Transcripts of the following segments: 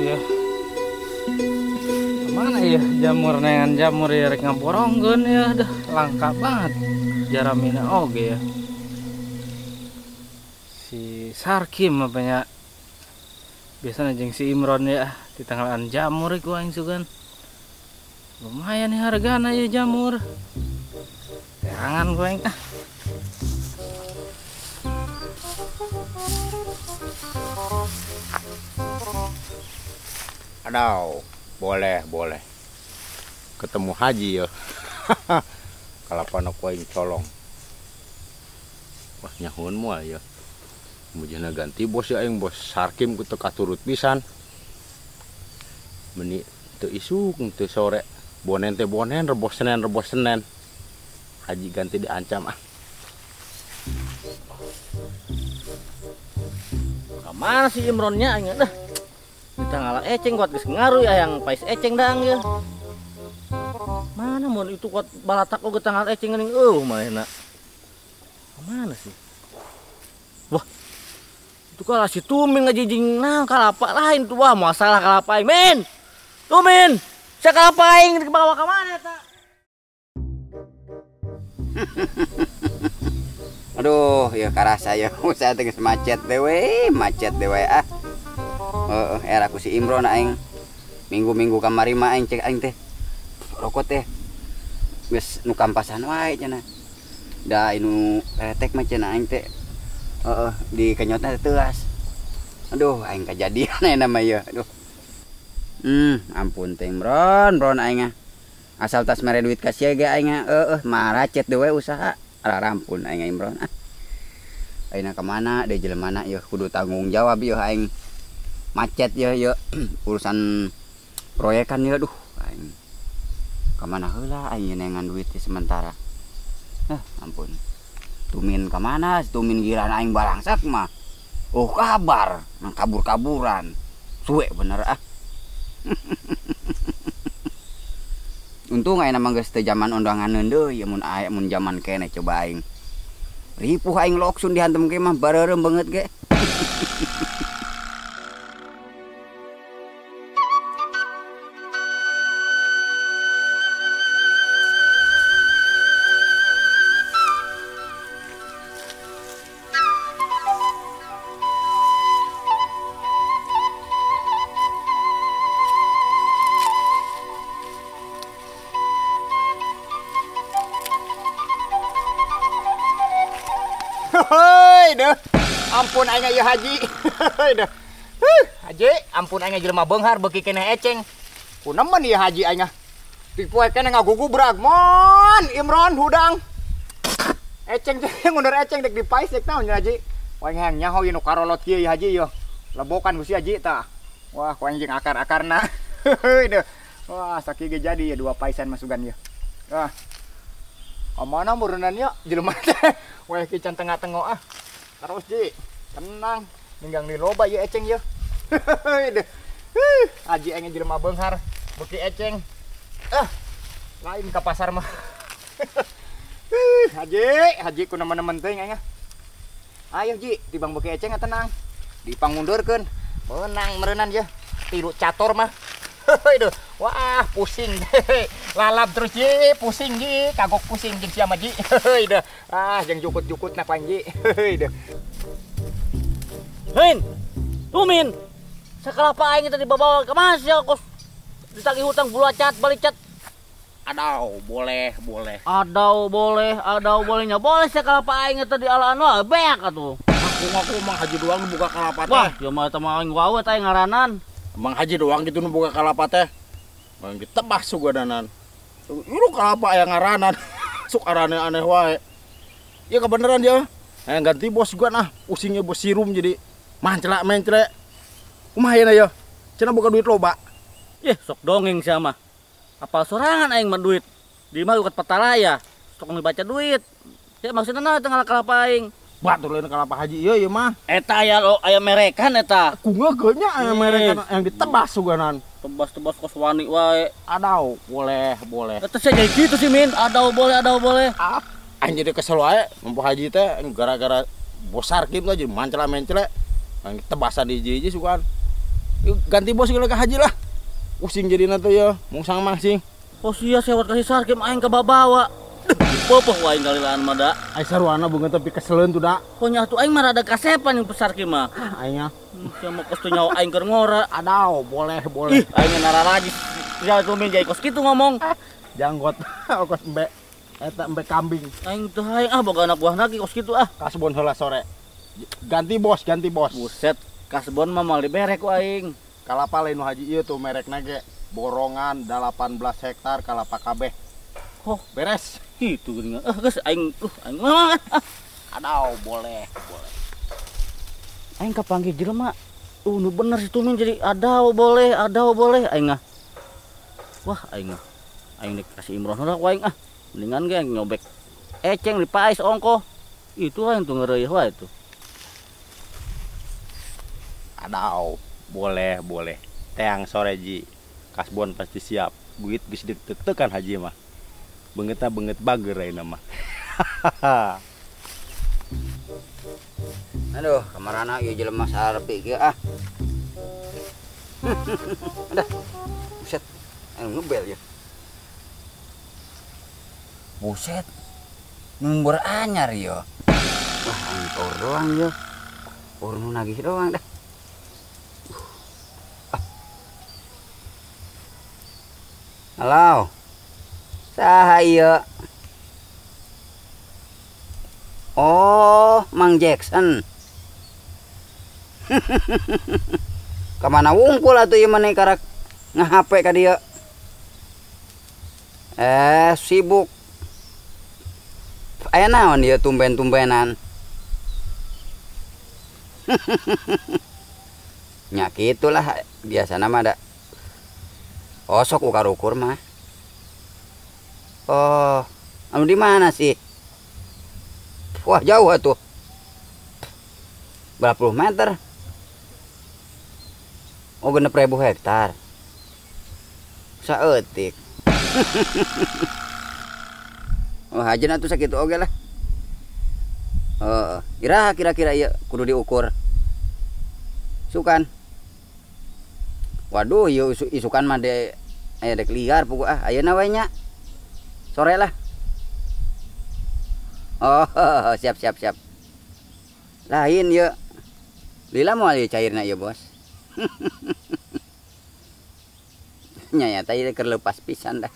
ya. Mana ya jamur nengan jamur ya rek ngaborongkeun ya dah langka banget. Jaramina oge ya. Si Sarkim apa nya? Biasanya jeung si Imron ya di tanggalan jamur iku aing sugan. Lumayan nih hargana ya jamur. Jangan gue yang Aduh, boleh. Ketemu Haji ya. Kalau panak wae colong. Wah nyahun moal ya. Mujana ganti bos ya aing bos Sarkim ku teu katurut pisan. Meni teu isuk teu sore. Bonen teh bonen, rebos Senen. Haji ganti diancam ah. Kamana si Imronnya aing dah. Kita ngalah eceng kuat geus ngaruh ya yang pais eceng daang ya. Mana mun itu kuat balatak oge tanggal eceng geuning manehna. Mana sih? Wah. Itu kala si Tumin ngajijing nah kalapa lain tuh wah masalah kalapa aing. Men. Tumin. Saya kalapa aing dibawa ka mana eta? Aduh, ya karasa ya. Saya teh macet dewe ah. Era ku si Imron aing. Minggu-minggu kamari mah aing cek aing teh. Rokok teh. Geus nu kampasan wae cenah. Da inu retek mah cenah aing teh. Di kenyotna teuas. Aduh, aing kajadian aya mah ya. Aduh. Ampun teh Imron aing ah. Asal tas mere duit ka siega aing maracet dewe usaha. Rampun aing Imron ah. Ayeuna ka mana deui jelemana yeuh kudu tanggung jawab yeuh aing. Macet ya urusan proyekan ya aduh aing kemana heula aing nengan duit sementara ampun Tumin kemana Tumin giran aing balangsak mah kabar kabur-kaburan suwe bener ah. Untung ayeuna mah geus teu zaman ondanganeun deui mun aya mun zaman kene coba aing ripuh aing loksun dihantem ke mah bareureum banget ge. Hei deh, ampun aing ya Haji. Hei deh. Haji, ampun aing jelema beunghar beuki keneh eceng. Kunaon ieu Haji aing? Dipoe keneh ngagugubrag mon Imron hudang. Eceng teh ngundur eceng dek dipais dek naon Haji. Wah yang nyaho ieu nu karolot kieu ya Haji yo. Lebokan ku si Haji tah. Wah ku anjing akar-akarna. Hei deh. Wah sakieu ge jadi ya dua paisan masugan ya. Wah. Amana meureunannya jelema teh we kican tengah-tengah ah. Terus Ji, tenang, ninggang di loba ieu eceng ieu. Haji aing jelema beunghar, beuki eceng. Lain ka pasar mah. Haji kunaon-naon teuing aing. Ayo Ji, tibang beuki eceng tenang. Dipangundurkeun. Beunang meureunnan ya. Tilu cator mah. Wah pusing lalap terus Ji, pusing Ji, kagok pusing jeung sia mah Ji. Jeung jukut-jukut na Ji. Hein. Tumin. Sakalapa aing tadi dibawa ka mana sia kos ditagih hutang bulu cat balik cat. Aduh, boleh. Adau bolehnya. Boleh sakalapa aing tadi alaan wae beak atuh. Aku mah Haji doang nu buka kalapa teh. Wah, ya mah teh mah aing wae teh ngaranan. Emang Haji doang gitu nu buka kalapa teh. Mang ditebah sugadanan. Ieu kalapa aya ngaranan. Sok aneh-aneh wae. Ieu kebeneran dia. Aya ganti bos gua nah, pusingnya bos sirum jadi mencrek. Kumaha yeuna ya? Cenah buka duit loba. Sok dongeng sia mah. Apal sorangan aing mah duit. Di mah ukat patalaya. Sok dibaca duit. Ya maksudna naon teh kalapa aing? Batur lain kalapa Haji ieu mah. Eta aya merekan eta. Kungeukeunnya aya merekan yang ditebas suganan. Tebas kos wani wae. Adau, boleh. Eta saya jadi gitu sih Min. Adau boleh. Aing jadi kesel wae mampu Haji teh gara-gara bos Sarkim aja mencela. Yang tebasan di hiji sugan. Yuk, ganti bos ke haji lah. Pusing jadi nanti ya, mungsang mangsing. Oh sia sewot kasih Sarkim aing ke bawa. Popoh wae kalilan mah da. Ai sarwana bunga tapi keselen tuh dak. Pokoknya tuh aing mah rada kasepan yang Sarkim mah. Aingnya. Sia mah kos teu nyawa aing keur ngora. Adau, boleh. Ih, aing nara lagi. Ya tuh min jai kos kitu ngomong. Janggot kos embe. Eta embe kambing. Aing teu hayang boga anak buah lagi kos kitu ah. Kasbon heula sore. Ganti bos. Buset, kasbon mah mal diberek ku aing. Kalapa lain nu haji ieu tuh merekna ge borongan 18 hektar kalapa kabeh. Oh, Beres. itu geuning. Geus aing mah. Adau, boleh. Aing kapanggih jelema. Nu bener si Tumin jadi adau boleh aing ah. Wah, aing dikasih Imron heula ku aing ah. Mendingan ge nyobek eceng di pais ongko. Itu aing tuh ngeureuy wae tuh. Adau, boleh. Teang sore ji. Kasbon pasti siap. Buit geus deg-degan haji mah. Beungeutna beungeut bager ayeuna mah. Aduh, kamarana ieu jelema sarepi kieu ah. Udah. Buset. Anu ngebel ya. Buset. Nomor anyar ya. Wah, angkor doang ya. Urnu nagih doang dah. Halo. Saha ieu? Oh, Mang Jackson. Kamana wungkul atuh ieu maneh karak nga-HP ka dieu? Sibuk. Aya naon ieu tumben-tumbenan? Nya kitulah biasana mah da. Oh, sok ukar-ukur mah. Oh, anu di mana sih? Wah, jauh atuh. Berapa puluh meter? Oh, 6.000 hektar. Saeutik. Oh, hajeun atuh sakitu oge lah. Iraha kira-kira ieu kudu diukur. Sukan. Waduh, ieu isukan mah aya dek liar pokok ah. Ayeuna we nya. Sore lah. Oh, siap. Lain yuk. Lila mau ali cairna ya bos. Nya tadi keur leupas pisan dah.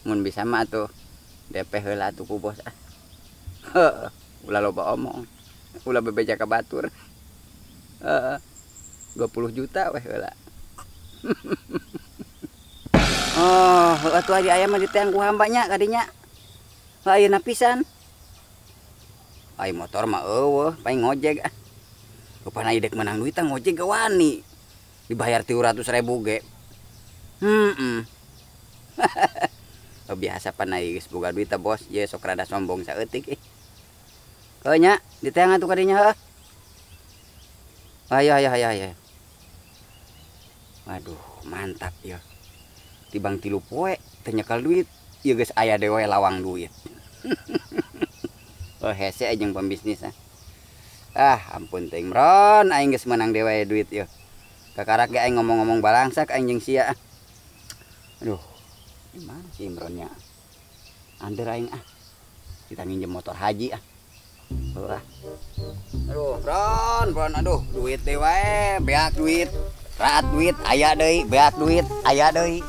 Mun bisa mah tuh DP heula tuh ku bos ah. Ulah loba omong. Ulah bebeja ka batur. 20 juta weh heula. Oh, atuh ari aya mah diteang ku hambanya kadinya. Ayeuna pisan. Ai motor mah eueuh, paling ngojek ah. Rupana idek menang duit ngojek ge wani. Dibayar 300.000 ge. Biasa panai geus boga duit bos, ye sok rada sombong saeutik. Heuh nya, diteang atuh kadinya heuh. Ayo. Waduh, mantap ya. Tibang 3 poe teu nyekel duit, ieu geus aya dewe lawang duit. Oh, hese jeung pembisnis ah. Ampun teh Imron, aing geus menang dewe duit ieu. Kakarak ge aing ngomong-ngomong balangsak aing jeung sia. Aduh, gimana sih Imronnya? Ander aing ah. Kita nginjem motor haji ah. Aduh, Bron, aduh, duit teh wae, beak duit. Raat duit aya deui, beak duit aya deui.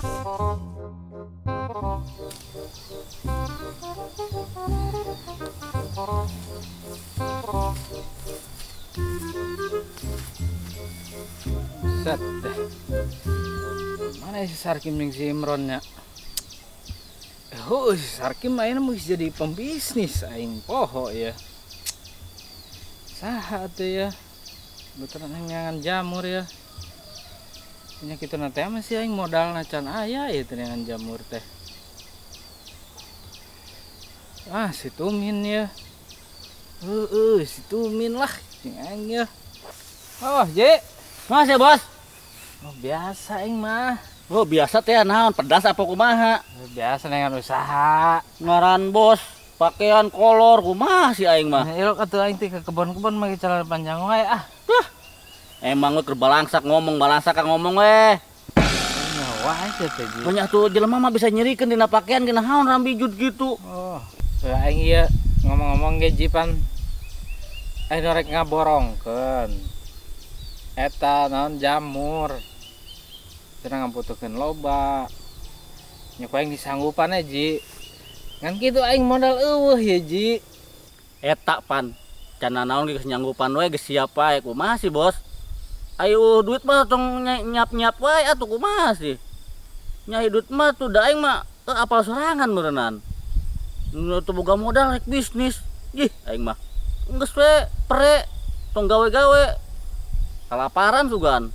Set deh. Mana si Sarkim jeung si Imronnya? Si Sarkim ayeuna mah jadi pembisnis aing poho ya. Saha atuh ya? Betulan nyangan jamur ya. Nya kitu na teh masih aing modalna can aya ieu teh nyangan jamur teh. Si Tumin ya. Si Tumin lah jeung aing ya. Oh, Je. Mas ya, Bos. Oh, biasa aing mah. Oh, biasa teh naon pedas apa kumaha? Biasa dengan usaha. Ngaran bos, pakaian kolor kumaha si aing mah. Elok atuh aing teh ke kebon-kebon mah celana panjang wae ah. Emang we keur balangsak ngomong weh. Wah, itu teh Ji. Banyak tuh jelema mah bisa nyerikeun dina pakaian dina haun rambijut gitu. Oh, aing ieu ngomong-ngomong ge Ji pan. Aing rek ngaborongkeun. Eta naon jamur. Cenah ngabutuhkeun loba. Nya ku aing disanggupan Ji. Ngan kitu aing modal eueuh ya Ji. Eta pan. Cana naon geus nyanggupan we geus siap wae kumaha sih bos. Ayo duit mah tong nyap-nyap wae atuh kumaha sih. Nyai duit mah tuh da aing mah apal sorangan meureunnan. Nu teu boga modal rek bisnis. Ih aing mah geus we pere tong gawe-gawe. Kalaparan sugan.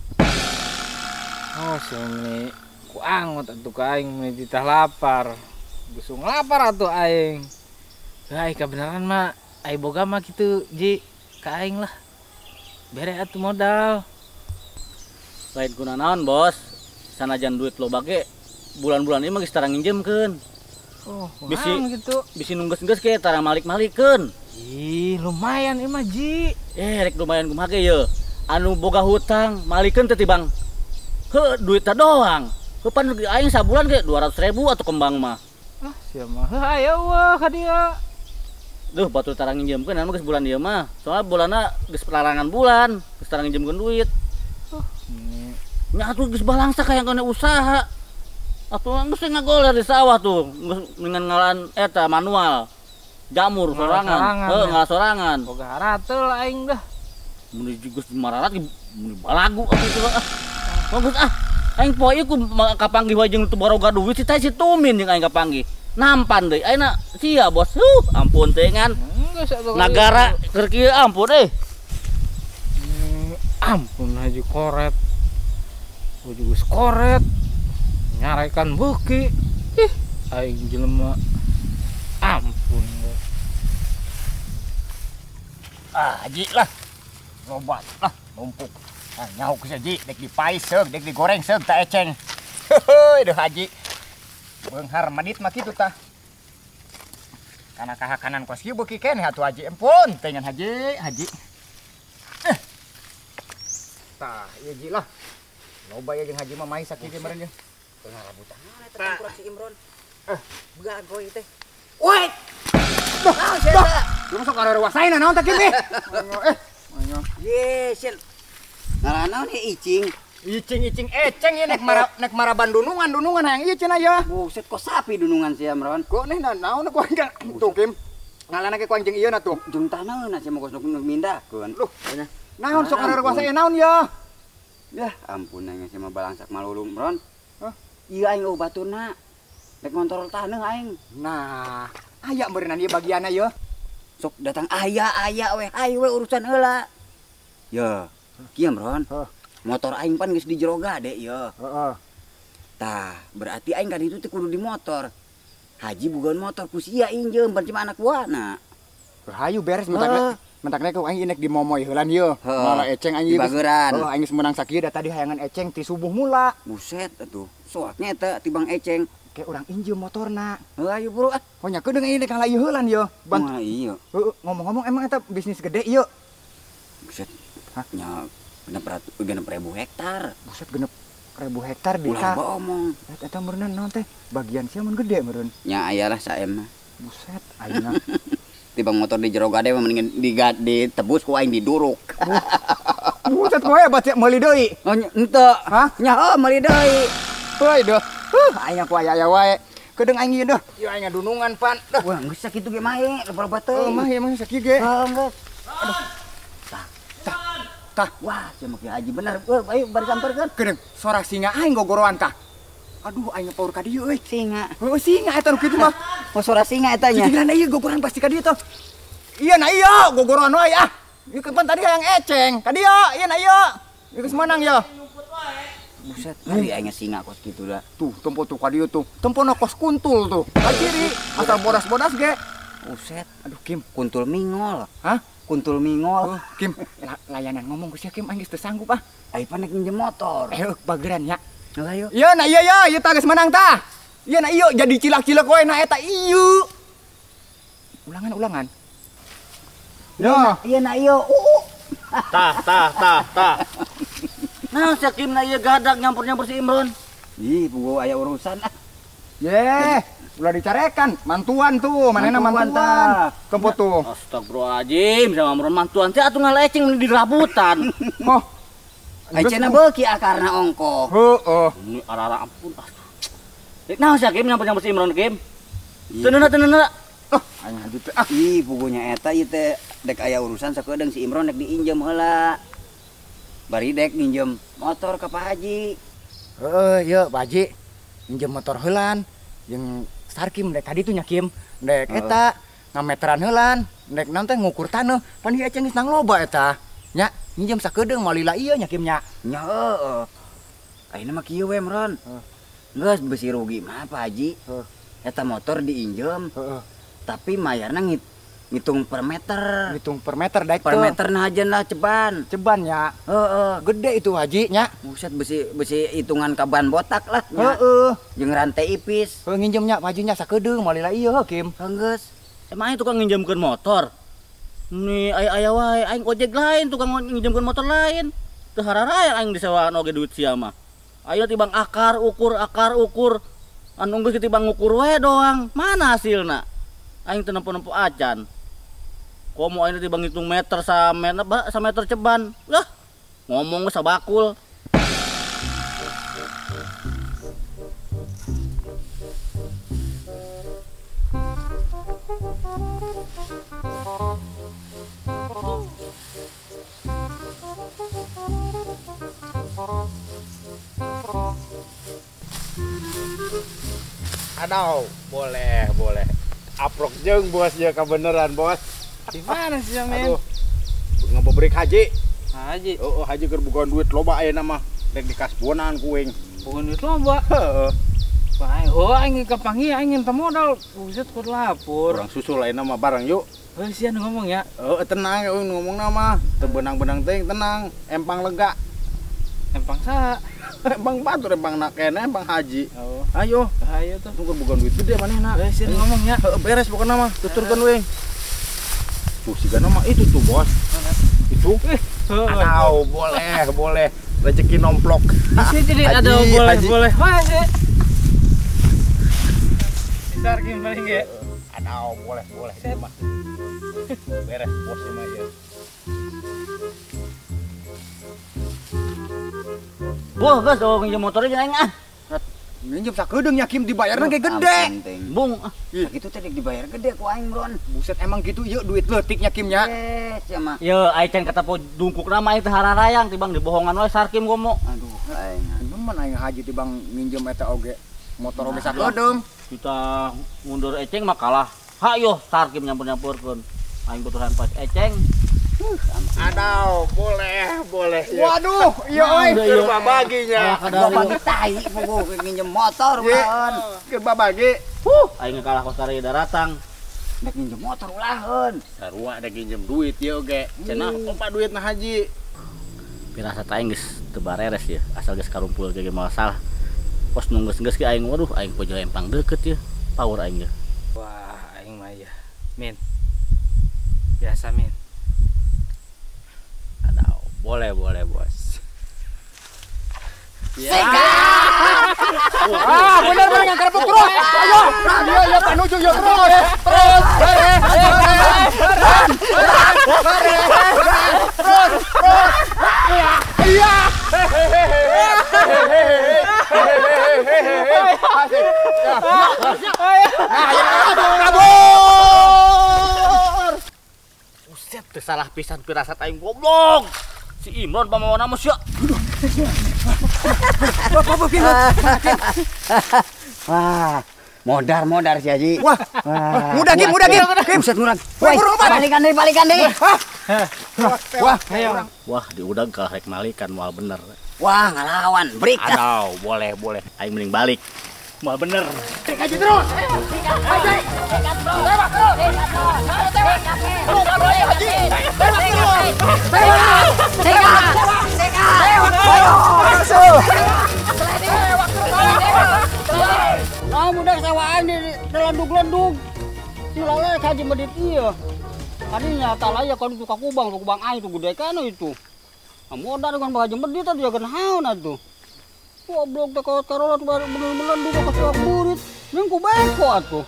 Oh, sini ku angot atuh ka aing meni ditah lapar. Geus lapar atuh aing. Ai kebenaran mah ai boga mah kitu Ji ka aing lah. Bere atuh modal. Lain guna naon bos. Sanajan duit lo bage bulan-bulan ini mah geus tara nginjemkeun. Oh, Bisi gitu. bisi nunggeus-nunggeus ke tara malik-malikeun. Ih, lumayan mah Ji. Rek lumayan kumaha ge ye. Anu boga hutang malikeun teh tibang. Heuh duit teh doang. Heuh pan aing sabulan ge 200.000 atuh kembang mah. Ah, sia mah. Heuh aya wah ka dieu. Duh batur tara nginjemkeun anu geus bulan ieu mah. Soalnya bulanna geus larangan bulan, geus tara nginjemkeun duit. Nya atuh geus balangsa kaya kena usaha. Atuh geus ngagoler di sawah tuh, geus dengan ngaran eta manual. Jamur sorangan. Heuh ngalah sorangan. Boga harateul aing dah. Mun geus mararat mun balagu atuh teh ah. Bagus ah. Aing poe ieu ku kapanggih wae jeung teu baroga duit si teh si Tumin jeung aing kapanggih. Nampan deui ayeuna sia bos. Ampun teh ngan. Nagara keur kieu ampun Ampun Haji koret. Ujug koret. Nyarekan beuki. Ih, aing jelema. Ampun. Haji lah. Lobat lah numpuk. Nyaho geus Haji dek dipaes seug, dek digoreng seug ta eceng. Heuh, deuh Haji. Beunghar manit mah kitu tah. Kana kahakanan kos kieu beuki keneh atuh Haji. Ampun, teh ngan Haji. Tah, ieu Ji lah. Loba ya jeung Haji mah mai sakieu ge meureun ye. Tengah rabutan eta kurang si Imron. Begagoy teh. Woi. Dah. Lu sok areueuh wasaina naon teh kieu teh? Yesin. Ngaranna naon icing. Icing eceng ya nek maraban dunungan hayang ieu cenah ya. Buset kok sapi dunungan si Imron. Kok nih naon ku aing tuh Kim. Ngalana ke ku anjing ieu na tuh. Jeung tanaeun sia mah kos mindahkeun. Loh, naon sok areueuh wasaina naon ya? Yah, ampun aing sia mah balangsak malulung, Imron. Hah? Ieu aing baturna. Rek ngontrol taneuh aing. Nah, aya meureunna ieu bagianna ye. Sok datang aya we, ayo we urusan heula. Ya, kieu Imron. Motor aing pan geus di jero gade ye. Heeh. Tah, berarti aing kan itu teh kudu di motor. Haji bukan motor ku sia injeum pan cuma anak buahna. Hayu beres mentakna ku aing nek dimomoy heulan ye. Malah eceng aing di bageuran. Oh, aing geus meunang sakieu da tadi hayangan eceng ti subuh mula. Buset atuh. Soaknya eta tibang eceng. Kayak urang injeum motorna. Heuh ayo buru ah. Oh nya keudeuh aing nek ngala ieu heulan ye. Wah iya. Ngomong-ngomong emang eta bisnis gede ieu. Buset. Hah nya 600.000 hektar. Buset 6.000 hektar di Ulah omong. Eta meureunna naon teh? Bagian sia mun gede meureun. Nya aya lah saem mah. Buset, ayeuna. Tibang motor di jero gade mah mendingan ditebus ku aing diduruk. Buset kowe baca meuli deui. Oh henteu. Hah? Nya heuh meuli deui. Heuh deuh. Aing ku aya wae. Kedeung aing ieu deuh. Ieu aing dunungan pan. Wah, geus sakitu ge mae, loba teuing. Mah ieu mah sakieu ge. Geus. Aduh. Tah. Wah, sia mah Haji bener. Ayo bari samperkeun. Kedeung suara singa aing gogoroan tah. Aduh aing paur ka dieu euy. Singa. Heuh singa eta nu kitu mah. Oh, suara singa eta nya. Cikiran ieu gogoran pasti ka dieu tuh. Iya na iya gogoroan wae ah. Ieu kan tadi hayang eceng. Ka dieu, ieu na ieu. Ieu geus meunang ya. Buset, ari aing singa kos kitu da. Tuh, tempo tuh ka dieu tuh. Tempona kos kuntul tuh. Ka kiri, asal bodas-bodas ge. Buset, aduh Kim, kuntul mingol. Hah? Kuntul mingol. Kim, layanan ngomong ke sia Kim aing geus teu sanggup ah. Ai panek minjem motor. Bageran nya. Ayo. Ieu na ieu ya, ieu tah geus menang tah. Ieu na ieu jadi cilak-cilak we na eta ieu. Ulangan. Iya na iyo. Tah. Nah, si Kimna ieu gadak nyampur-nyampur si Imron. Ih, puguh aya urusan ah. Ye, ulah dicarekan. Mantuan tuh, manehna Mantuan, mantuan. tah. Kempo tuh. Astagfirullahaladzim, sama Imron mantuan teh atuh ngalecing di rabutan. Oh. Ai cenah beuki akarna ongko. Heeh. Ini arara ampun. Nah, si Kim nyampur-nyampur si Imron Kim. Teneuna. Oh, aing haju teh. Ih, puguhnya eta ieu teh dek aya urusan sakedeung si Imron dek diinjem heula. Bari dek nginjem motor ka Pak Haji. Heeh, yeuh Pak Haji. Minjem motor heulan. Jeung Sarkim dek tadi tuh nya Kim. Dek eta ngameteran heulan. Dek naon teh ngukur taneuh. Pan ieu eceng geus nang loba eta. Nya, minjem sakedeung moal lila ieu nya Kim nya. Nya heeh. Ayeuna mah kieu we Imron. Geus besi rugi mah Pak Haji. Eta motor diinjem. Heeh. Tapi mayarna ngitung per meter. Hitung per meter daek Per tuh. meter nah aja lah ceban. Ceban nya. Heeh. Gede itu Haji nya. Buset besi hitungan kaban botak lah nya. Heeh. Jeung rantai ipis. Nginjem nya majunya sakedeung moal lila ieu Kim. Geus. Emang itu tukang nginjemkeun motor. Nih aya wae aing ojek lain tukang nginjemkeun motor lain. Teu hararaya aing disewaan oge duit sia mah. Ayo tibang akar ukur. Anu geus tibang ngukur we doang. Mana hasilna? Aing teu nempo-nempo acan. Komo aing tibang ngitung meter sa meter ceban. Lah, ngomong geus sabakul. Aduh, boleh. Aprok jeung bos ya kebeneran bos. Di mana sih men? Aduh. Ngabebrik Haji. Haji, Oh, Haji keur bukan duit loba ayeuna mah. Dek di kasbonan kuing. bukan duit loba. Heeh. Bae, aing kepangi aing teu modal. Buset kur lapur. Urang susul ayeuna mah bareng yuk. Sian ngomong ya. Tenang ngomongna mah. Teu beunang-beunang teh tenang, empang lega. Empang sa. Empang batur empang nak kene empang Haji. Oh, Ayo, ayo tuh. tunggu bukan duit gede manehna. Sian ngomong ya. Beres pokoknya mah, tuturkeun we. Tuh sigana mah itu tuh, Bos. Itu. Aduh, boleh. Rezeki nomplok. Sini jadi ada Haji, Haji. boleh. Wah, sih. Besar Kim paling ge. Aduh, boleh. Itu mah. Beres bos mah ya. Boh, geus nginjem motornya aing ah. Minjem sakedeung nya Kim dibayarna ge gede. Bung. Nah, gitu teh dek dibayar gede ku aing Bron. Buset emang gitu yeuh duit leutik nya Kim nya. Ya mah. Ye, aing can kata po dungkuk nama aing teh hararayang tibang dibohongan we Sarkim komo. Aduh, aing. Nemen aing Haji tibang minjem eta oge. Motor oge sakedeung. Kita mundur eceng mah kalah. Hayo Sarkim nyampur-nyampurkeun. Aing butuhan pas eceng. Aduh, boleh. Waduh, iya euy. Keur babaginya. Gua bagi tai puguh nginjem motor Bron. Keur babagi. Aing kalah kos karya daratang. Dek nginjem motor ulaheun. Sarua ada pinjem duit ya oge. Cenah opa duitna Haji. Pirasat aing geus teu bareres ya, asal geus karumpul ge masalah. Pos nunggeus-nunggeus ge aing waduh aing pojo empang deukeut ya. Power aing ge. Wah, aing mah ya. Min. Biasa, Min. Aduh, boleh bos. Ya. Bener yang kerepuk terus. Ayo. Iya panuju yuk terus. Iya. Buset teu salah pisan pirasat aing goblok. Si Imron pamawana mah sia. Wah, modar si Haji. Wah, mudah Kim. Buset murang. Woi, balikan deh. Wah, Wah, diudag kalah rek malikan moal bener. Wah, ngalawan. Break. Aduh, boleh. Aing mending balik. Moal bener. Haji terus. Nah, mudah sewaan di lendug-lendug. Si lala kaji medit iya. Tadinya talaya kan itu kakubang aing tuh gede kan itu. Modal dengan bahaja medit tadi jaga naon atuh. Goblok teh karolat bener-bener duga kasih burit. Neng ku beko atuh.